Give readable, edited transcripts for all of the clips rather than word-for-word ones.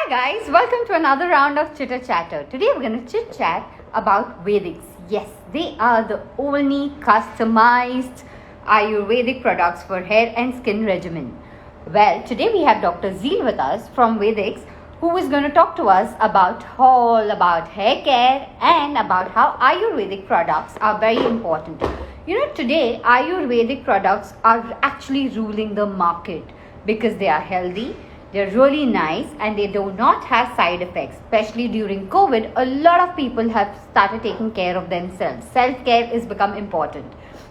Hi guys, welcome to another round of Chitter Chatter. Today we're going to chit chat about Vedics. Yes, they are the only customized Ayurvedic products for hair and skin regimen. Well, today we have Dr. Zeel with us from Vedics, who is going to talk to us about all about hair care and about how Ayurvedic products are very important. You know, today Ayurvedic products are actually ruling the market because they are healthy, they're really nice, and they do not have side effects. Especially during COVID, a lot of people have started taking care of themselves. Self-care is become important,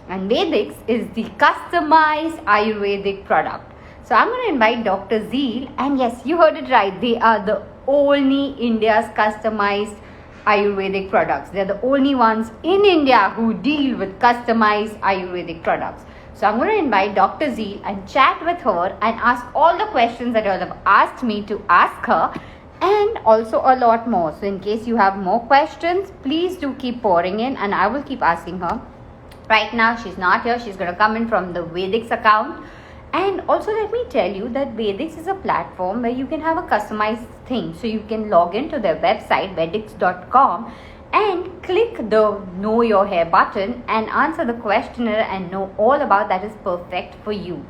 and Vedics is the customized Ayurvedic product. So I'm going to invite Dr. Zeel, and yes, you heard it right. They are the only India's customized Ayurvedic products. They're the only ones in India who deal with customized Ayurvedic products. So I'm going to invite Dr. Zeel and chat with her and ask all the questions that you all have asked me to ask her, and also a lot more. So in case you have more questions, please do keep pouring in and I will keep asking her. Right now she's not here. She's going to come in from the Vedics account. And also let me tell you that Vedics is a platform where you can have a customized thing. So you can log into their website vedics.com and click the know your hair button and answer the questionnaire and know all about that is perfect for you.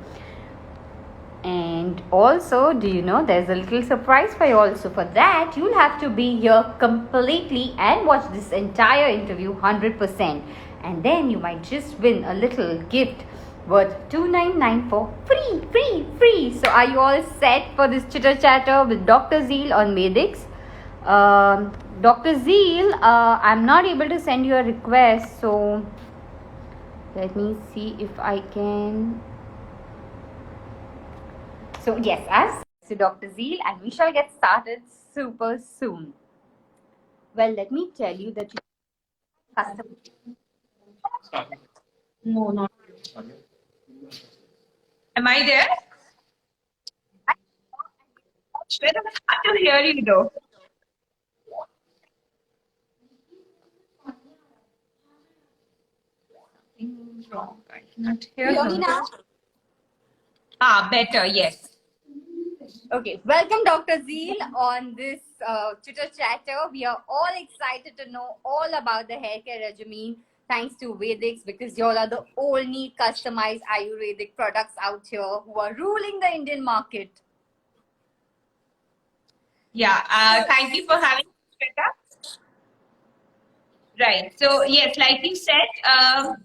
And also, do you know there's a little surprise for you also? For that, you'll have to be here completely and watch this entire interview 100%. And then you might just win a little gift worth $2,994 free. So are you all set for this chitter chatter with Dr. Zeel on Vedics? Dr. Zeel, I'm not able to send you a request, so let me see if I can. So yes, as to Dr. Zeel, and we shall get started super soon. Well, let me tell you that you custom. No, not. Am I there? Shweta, it's hard to hear you though. Something's wrong. I cannot hear You hear me you. now? Better, yes. Okay, welcome Dr. Zeel on this chitter chatter. We are all excited to know all about the hair care regimen thanks to Vedics, because y'all are the only customized Ayurvedic products out here who are ruling the Indian market. Yeah, thank you for having me, Shweta. Right. So, yes, like you said,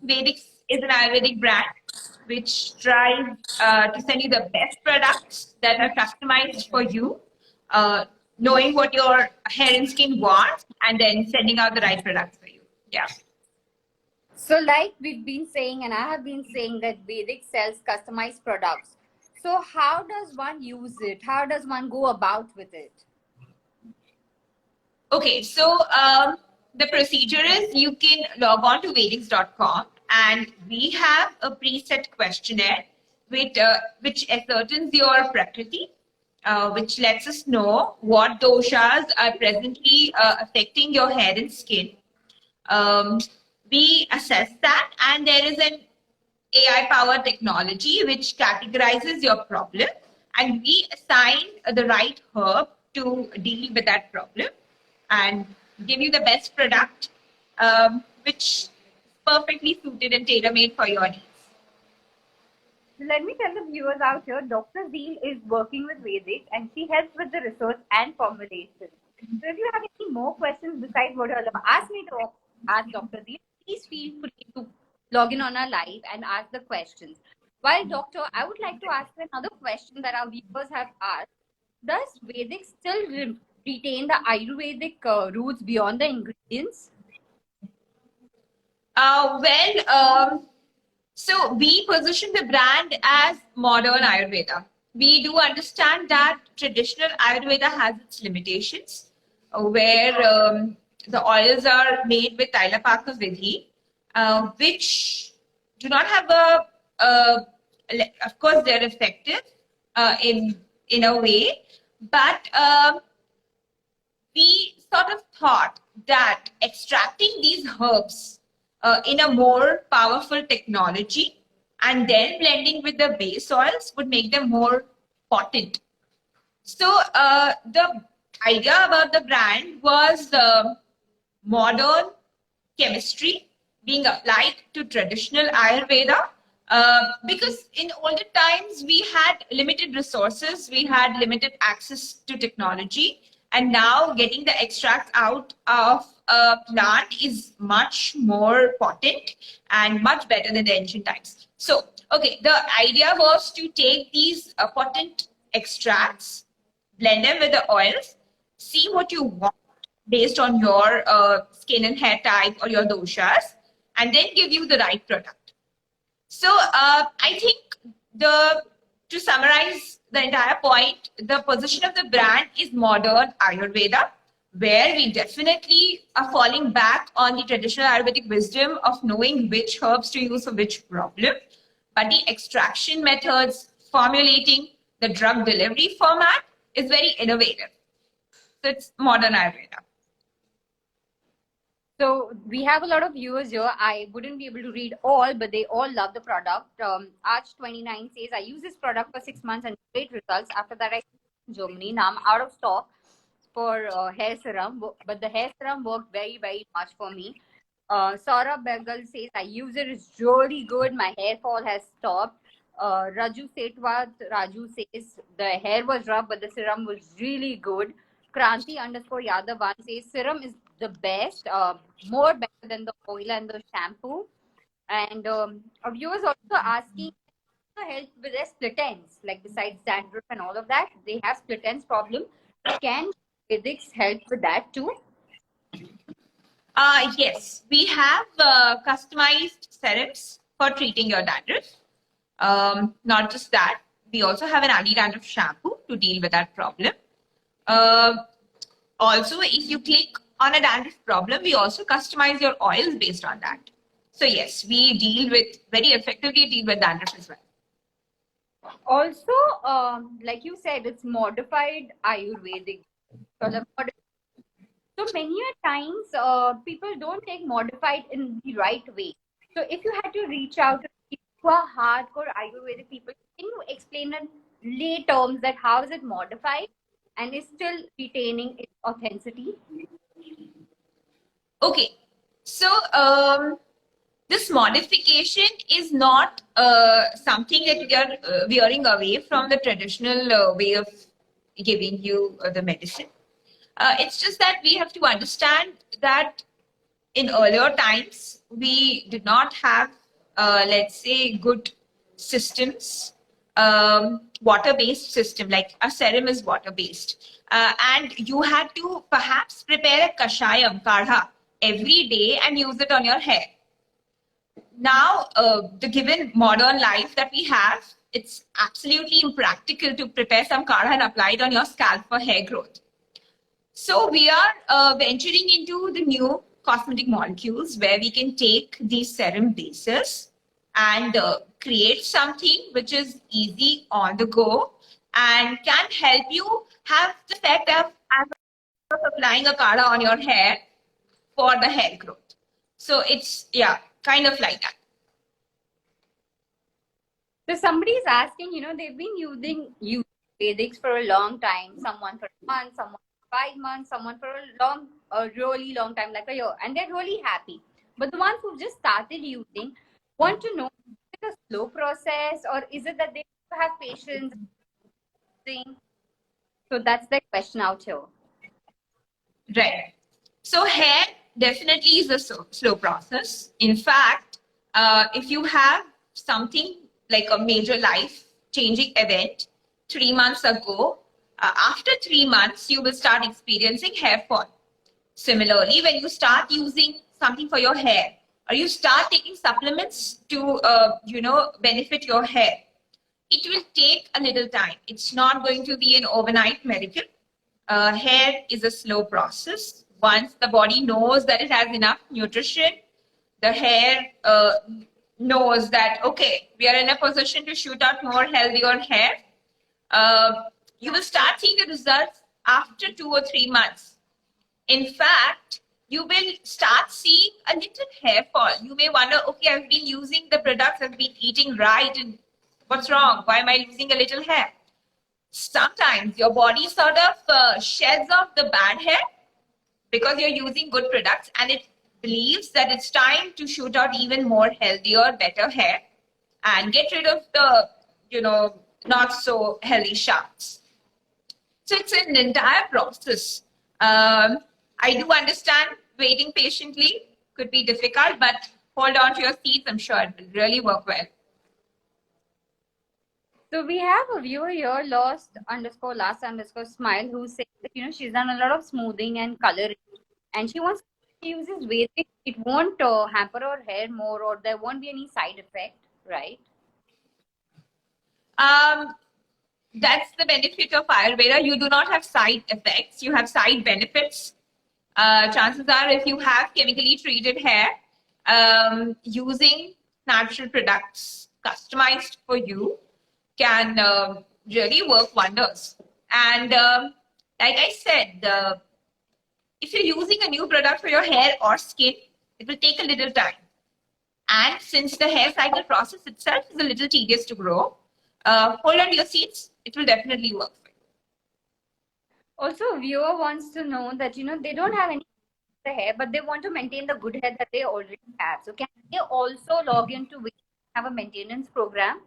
Vedics is an Ayurvedic brand which tries to send you the best products that are customized for you, knowing what your hair and skin wants, and then sending out the right products for you. Yeah. So like we've been saying, and I have been saying, that Vedic sells customized products. So how does one use it? How does one go about with it? Okay, so the procedure is you can log on to Vedics.com and we have a preset questionnaire which ascertains your prakriti, which lets us know what doshas are presently affecting your hair and skin. We assess that, and there is an AI powered technology which categorizes your problem, and we assign the right herb to deal with that problem and give you the best product, which is perfectly suited and tailor made for your needs. Let me tell the viewers out here, Dr. Zeel is working with Vedic and she helps with the research and formulation. So if you have any more questions besides what you have asked me to ask Dr. Zeel, please feel free to log in on our live and ask the questions. While Doctor, I would like to ask another question that our viewers have asked. Does Vedic still retain the Ayurvedic roots beyond the ingredients? So we position the brand as modern Ayurveda. We do understand that traditional Ayurveda has its limitations, where the oils are made with Tailapaka Vidhi, which do not have of course, they're effective in a way, but we sort of thought that extracting these herbs in a more powerful technology and then blending with the base oils would make them more potent. So the idea about the brand was modern chemistry being applied to traditional Ayurveda. Because in older times we had limited resources, we had limited access to technology, and now getting the extract out of a plant is much more potent and much better than the ancient times. So, okay, the idea was to take these potent extracts, blend them with the oils, see what you want based on your skin and hair type or your doshas, and then give you the right product. So I think to summarize the entire point, the position of the brand is modern Ayurveda, where we definitely are falling back on the traditional Ayurvedic wisdom of knowing which herbs to use for which problem. But the extraction methods, formulating, the drug delivery format is very innovative. So it's modern Ayurveda. So we have a lot of viewers here. I wouldn't be able to read all, but they all love the product. Arch29 says, I use this product for 6 months and great results. After that, I in Germany. Now I'm out of stock for hair serum, but the hair serum worked very, very much for me. Saurabh Begal says, I use it. It's really good. My hair fall has stopped. Raju Raju says, the hair was rough, but the serum was really good. Kranti_Yadav says, serum is the best, more better than the oil and the shampoo. And a viewers also asking help with their split ends, like besides dandruff and all of that, they have split ends problem. Can Vedics help with that too? Yes, we have customized serums for treating your dandruff. Not just that, we also have an anti-dandruff shampoo to deal with that problem. Also, if you click on a dandruff problem, we also customize your oils based on that. So yes, we very effectively deal with dandruff as well. Also, like you said, it's modified Ayurvedic. So many times, people don't take modified in the right way. So if you had to reach out to a hardcore Ayurvedic people, can you explain in lay terms that how is it modified and is still retaining its authenticity? Okay, so this modification is not something that we are veering away from the traditional way of giving you the medicine. It's just that we have to understand that in earlier times, we did not have, let's say, good systems, water-based system, like a serum is water-based. And you had to perhaps prepare a kashayam, kadha, every day and use it on your hair. Now, the given modern life that we have, it's absolutely impractical to prepare some kadha and apply it on your scalp for hair growth. So we are venturing into the new cosmetic molecules where we can take these serum bases and create something which is easy on the go and can help you have the effect of applying a kadha on your hair for the hair growth. So it's, yeah, kind of like that. So somebody is asking, they've been using Vedics for a long time, someone for a month, someone for 5 months, someone for a really long time, like a year, and they're really happy. But the ones who've just started using want to know, is it a slow process or is it that they have patience? So that's the question out here. Right. So hair definitely is a slow process. In fact, if you have something like a major life-changing event 3 months ago, after 3 months, you will start experiencing hair fall. Similarly, when you start using something for your hair, or you start taking supplements to, benefit your hair, it will take a little time. It's not going to be an overnight miracle. Hair is a slow process. Once the body knows that it has enough nutrition, the hair knows that, okay, we are in a position to shoot out more healthier hair. You will start seeing the results after 2 or 3 months. In fact, you will start seeing a little hair fall. You may wonder, okay, I've been using the products, I've been eating right, and what's wrong? Why am I losing a little hair? sometimes your body sort of sheds off the bad hair because you're using good products, and it believes that it's time to shoot out even more healthier, better hair and get rid of the, not so healthy shafts. So it's an entire process. I do understand waiting patiently could be difficult, but hold on to your seats. I'm sure it will really work well. So we have a viewer here, last_smile, who says that she's done a lot of smoothing and coloring, and she wants to use this Vedic. It won't hamper her hair more, or there won't be any side effect, right? That's the benefit of Ayurveda. You do not have side effects. You have side benefits. Chances are, if you have chemically treated hair, using natural products customized for you can really work wonders. And like I said, if you're using a new product for your hair or skin, it will take a little time. And since the hair cycle process itself is a little tedious to grow, hold on to your seats. It will definitely work for you. Also, a viewer wants to know that they don't have any the hair, but they want to maintain the good hair that they already have. So can they also log into have a maintenance program?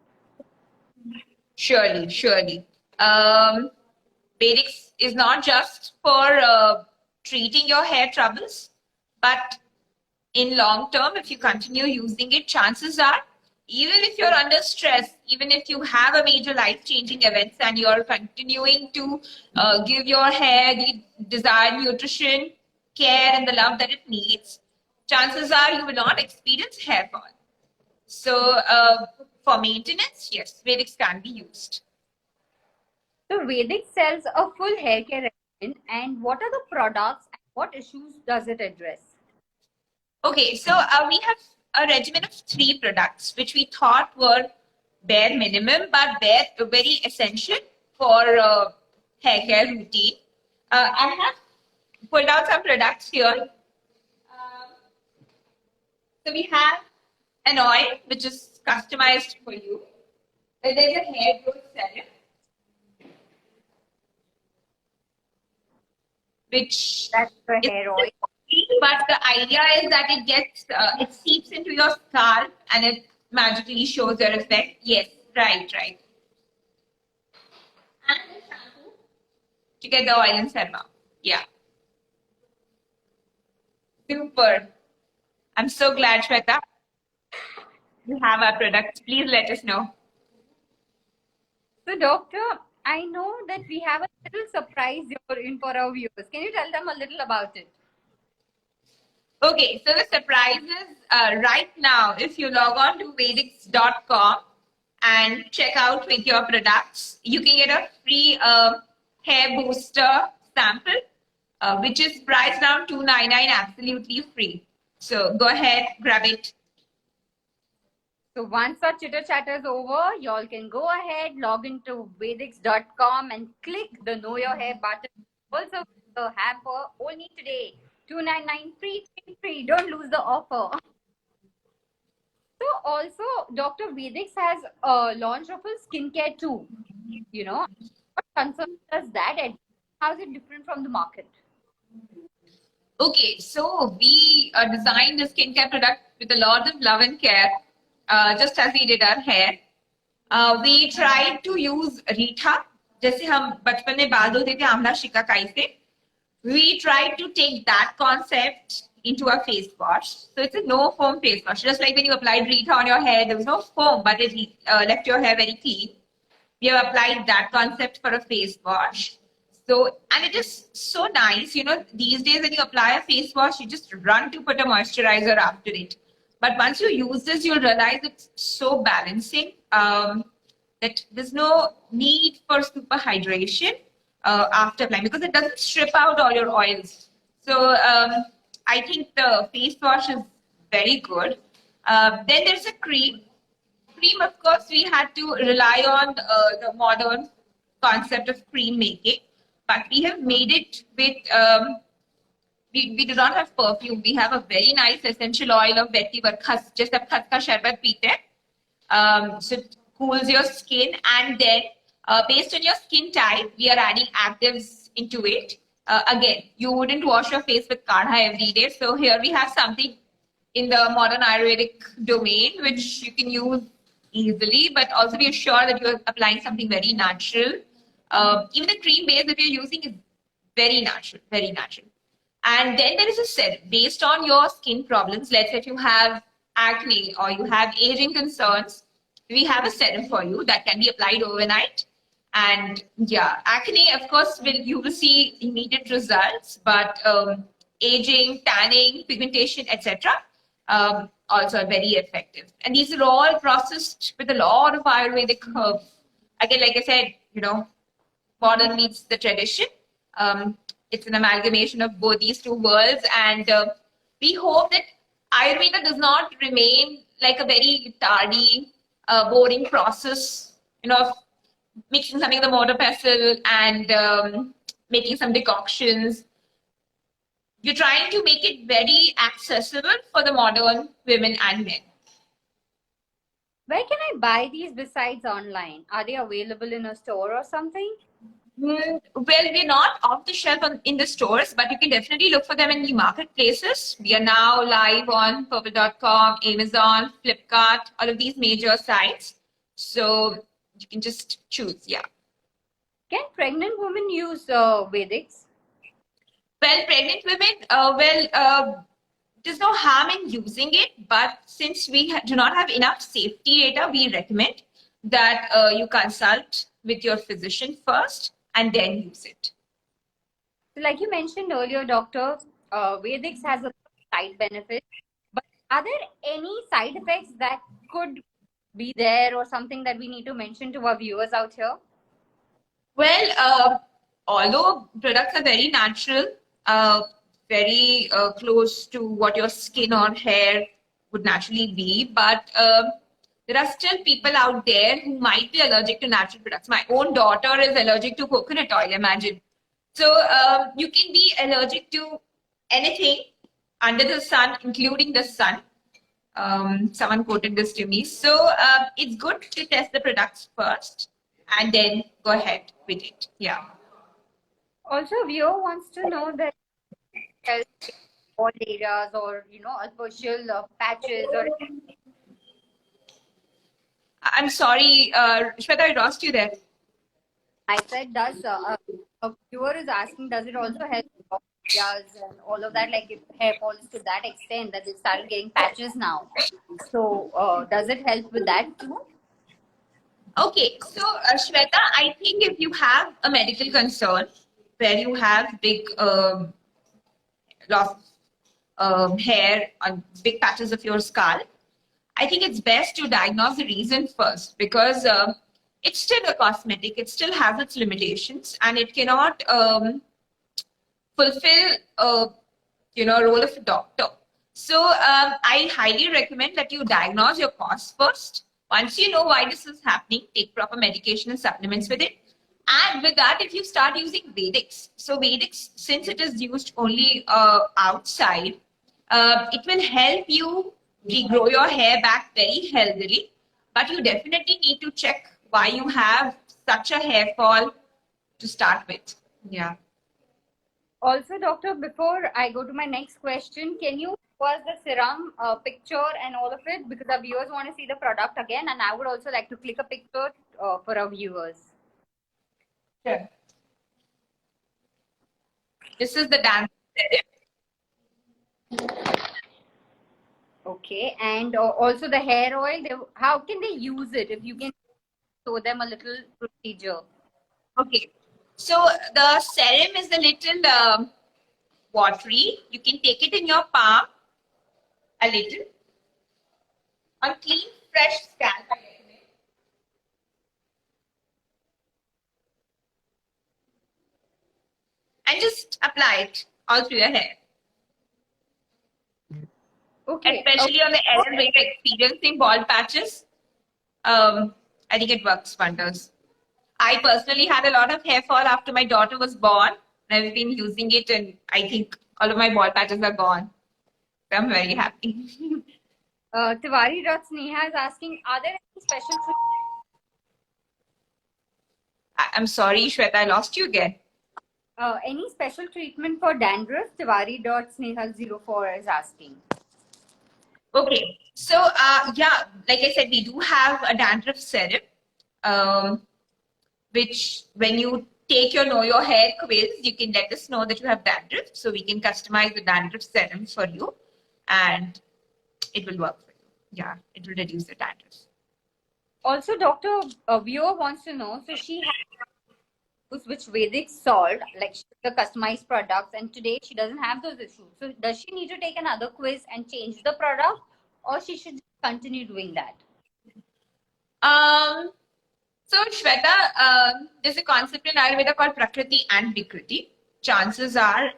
Surely, surely. Vedics is not just for treating your hair troubles, but in long term, if you continue using it, chances are, even if you're under stress, even if you have a major life-changing events and you're continuing to give your hair the desired nutrition, care, and the love that it needs, chances are you will not experience hair fall. So for maintenance, yes, Vedics can be used. So Vedic sells a full hair care regimen, and what are the products and what issues does it address? Okay, so we have a regimen of 3 products, which we thought were bare minimum, but very essential for hair care routine. I have pulled out some products here. So we have an oil, which is customized for you. There's a hair growth serum, which That's the hair oil. But the idea is that it gets, it seeps into your scalp and it magically shows your effect. Yes, right. And the shampoo to get the oil and serum out. Yeah. Super. I'm so glad, Shweta. You have our products. Please let us know. So doctor, I know that we have a little surprise in for our viewers. Can you tell them a little about it? Okay, so the surprise is right now, if you log on to Vedics.com and check out with your products, you can get a free hair booster sample, which is priced around $299, absolutely free. So go ahead, grab it. So once our chitter chatter is over, y'all can go ahead, log into Vedics.com and click the Know Your Hair button. Also, the hamper only today. $299 free. Don't lose the offer. So also, Dr. Vedics has launched of a skincare too. What concern does that add? How is it different from the market? Okay, so we designed the skincare product with a lot of love and care, just as we did our hair. We tried to use Rita, जैसे हम बचपन में बाल धोते थे आंवला शिकाकाई से. We tried to take that concept into a face wash. So it's a no foam face wash. Just like when you applied Rita on your hair, there was no foam, but it left your hair very clean. We have applied that concept for a face wash. So, and it is so nice, these days when you apply a face wash, you just run to put a moisturizer after it. But once you use this, you'll realize it's so balancing that there's no need for super hydration after applying because it doesn't strip out all your oils. So I think the face wash is very good. Then there's a cream. Cream, of course, we had to rely on the modern concept of cream making, but we have made it with, we do not have perfume. We have a very nice essential oil of veti varkhas, just a khas ka sharbat peete. So it cools your skin, and then Based on your skin type, we are adding actives into it. Again, you wouldn't wash your face with kadha every day. So here we have something in the modern Ayurvedic domain, which you can use easily, but also be assured that you're applying something very natural. Even the cream base that you're using is very natural, very natural. And then there is a serum based on your skin problems. Let's say if you have acne or you have aging concerns, we have a serum for you that can be applied overnight. And yeah, acne, of course, you will see immediate results, but aging, tanning, pigmentation, etc., also are very effective. And these are all processed with a lot of Ayurvedic herbs. Again, like I said, modern meets the tradition. It's an amalgamation of both these two worlds, and we hope that Ayurveda does not remain like a very tardy, boring process, of mixing something with a mortar pestle and making some decoctions. You're trying to make it very accessible for the modern women and men. Where can I buy these besides online? Are they available in a store or something? Well, we're not off the shelf in the stores, but you can definitely look for them in the marketplaces. We are now live on purple.com, Amazon, Flipkart, all of these major sites. So you can just choose, yeah. Can pregnant women use Vedics? Well, pregnant women, there's no harm in using it, but since we do not have enough safety data, we recommend that you consult with your physician first and then use it. So like you mentioned earlier, doctor, Vedics has a side benefit, but are there any side effects that could be there or something that we need to mention to our viewers out here? Well, although products are very natural, very close to what your skin or hair would naturally be, but there are still people out there who might be allergic to natural products. My own daughter is allergic to coconut oil, imagine. So you can be allergic to anything under the sun, including the sun. Someone quoted this to me. So it's good to test the products first and then go ahead with it. Yeah. Also, viewer wants to know that health all areas or superficial patches or. I'm sorry, Shweta, I lost you there. I said, does a viewer is asking, does it also help areas and all of that? Like if hair falls to that extent that they started getting patches now. So does it help with that too? Okay, so Shweta, I think if you have a medical concern where you have big loss of hair on big patches of your skull, I think it's best to diagnose the reason first because it's still a cosmetic. It still has its limitations and it cannot fulfill role of a doctor. So I highly recommend that you diagnose your cause first. Once you know why this is happening, take proper medication and supplements with it. And with that, if you start using Vedics, so Vedics, since it is used only outside, it will help you regrow your hair back very healthily. But you definitely need to check why you have such a hair fall to start with. Yeah. Also, doctor, before I go to my next question, can you show us the serum picture and all of it? Because our viewers want to see the product again, and I would also like to click a picture for our viewers. Sure. This is the dance serum. Okay, and also the hair oil. How can they use it? If you can show them a little procedure. Okay, so the serum is a little watery. You can take it in your palm a little on clean, fresh scalp. I recommend. And just apply it all through your hair. Okay. Especially on the area where you're experiencing bald patches. I think it works wonders. I personally had a lot of hair fall after my daughter was born. I've been using it and I think all of my bald patches are gone. So I'm very happy. Tiwari Rats Neha is asking, are there any special I'm sorry, Shweta, I lost you again. Any special treatment for dandruff? Tiwari.snehal04 is asking. Okay, so yeah, like I said, we do have a dandruff serum, um, which when you take your Know Your Hair quiz, you can let us know that you have dandruff, so we can customize the dandruff serum for you, and it will work for you. Yeah, it will reduce the dandruff. Also, Doctor, a viewer wants to know, so she has which Vedic solved, like the customized products, and today she doesn't have those issues. So does she need to take another quiz and change the product, or she should continue doing that? So Shweta, there's a concept in Ayurveda called Prakriti and Vikriti. Chances are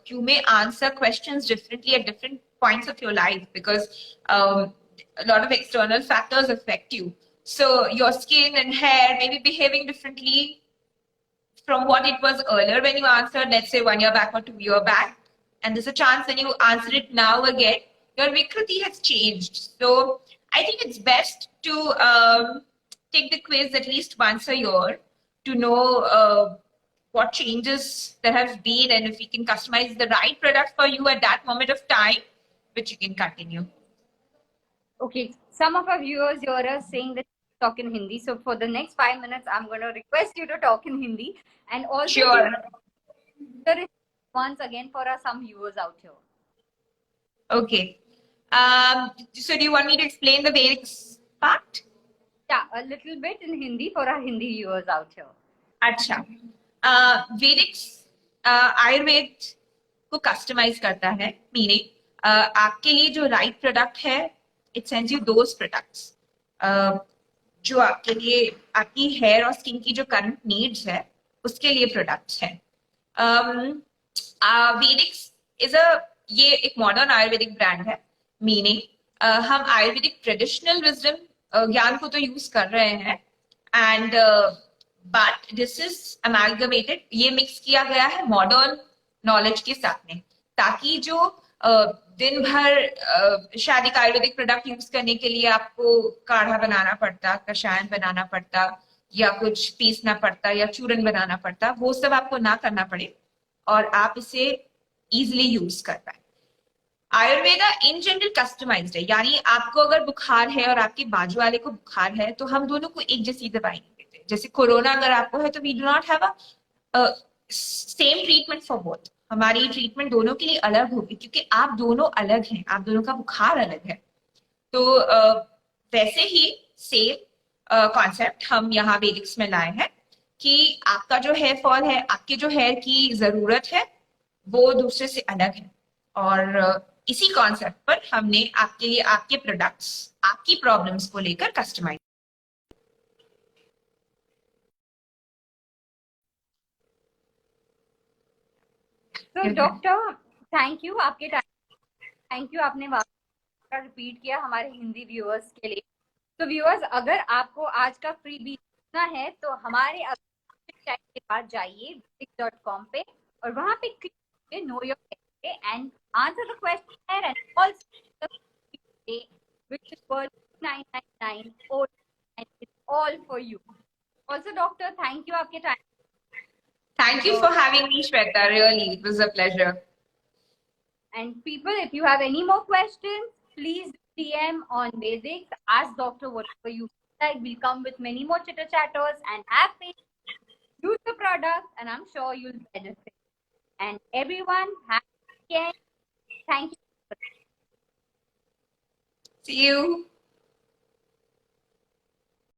you may answer questions differently at different points of your life because a lot of external factors affect you. So your skin and hair may be behaving differently from what it was earlier when you answered, let's say 1 year back or 2 year back. And there's a chance when you answer it now again, your Vikriti has changed. So I think it's best to take the quiz at least once a year to know what changes there have been and if we can customize the right product for you at that moment of time, which you can continue. Okay, some of our viewers here are saying that talk in Hindi. So for the next 5 minutes, I'm going to request you to talk in Hindi. And also, Sure. once again for our some viewers out here. Okay. So do you want me to explain the Vedics part? Yeah, a little bit in Hindi for our Hindi viewers out here. अच्छा वेदिक्स आयुर्वेद को customise करता है meaning आपके लिए जो right product है it sends you those products जो आपके लिए आपकी हेयर और स्किन की जो करंट नीड्स है उसके लिए प्रोडक्ट्स हैं वेदिक्स इज अ ये एक मॉडर्न आयुर्वेदिक ब्रांड है मीनिंग हम आयुर्वेदिक ट्रेडिशनल विजडम ज्ञान को तो यूज कर रहे हैं and but this is amalgamated ये मिक्स किया गया है मॉडर्न नॉलेज के साथ में ताकि जो दिन भर शादी का आयुर्वेदिक प्रोडक्ट यूज करने के लिए आपको काढ़ा बनाना पड़ता कषायन बनाना पड़ता या कुछ पीसना पड़ता या चूरन बनाना पड़ता वो सब आपको ना करना पड़े और आप इसे इजिली यूज कर पाए आयुर्वेदा इन जनरल कस्टमाइज्ड है यानी आपको अगर बुखार है और आपके बाजू वाले को बुखार है तो हम दोनों को एक जैसी दवाई नहीं देते जैसे कोरोना अगर आपको है तो we do not have a same treatment for both हमारी ट्रीटमेंट दोनों के लिए अलग होगी क्योंकि आप दोनों अलग हैं आप दोनों का बुखार अलग है तो वैसे ही सेम कॉन्सेप्ट हम यहाँ वेदिक्स में लाए हैं कि आपका जो हेयर फॉल है आपके जो हेयर की जरूरत है वो दूसरे से अलग है और इसी कॉन्सेप्ट पर हमने आपके लिए आपके प्रोडक्ट्स आपकी प्रॉब्लम्स को लेकर कस्टमाइज तो डॉक्टर थैंक यू आपके थैंक यू आपने रिपीट किया हमारे हिंदी व्यूअर्स के लिए तो व्यूअर्स अगर आपको आज का फ्री बी सुनना है तो हमारे के बाद जाइए Vedic.com पे और वहां पे click know your and answer the question and also which is worth 999 and it's all for you. Also, doctor, thank you आपके time. Thank you for having me, Shweta. Really, it was a pleasure. And people, if you have any more questions, please DM on Vedics. Ask doctor whatever you like. We'll come with many more chitter chatters and have faith. Use the product, and I'm sure you'll benefit. And everyone, have a weekend. Thank you. See you.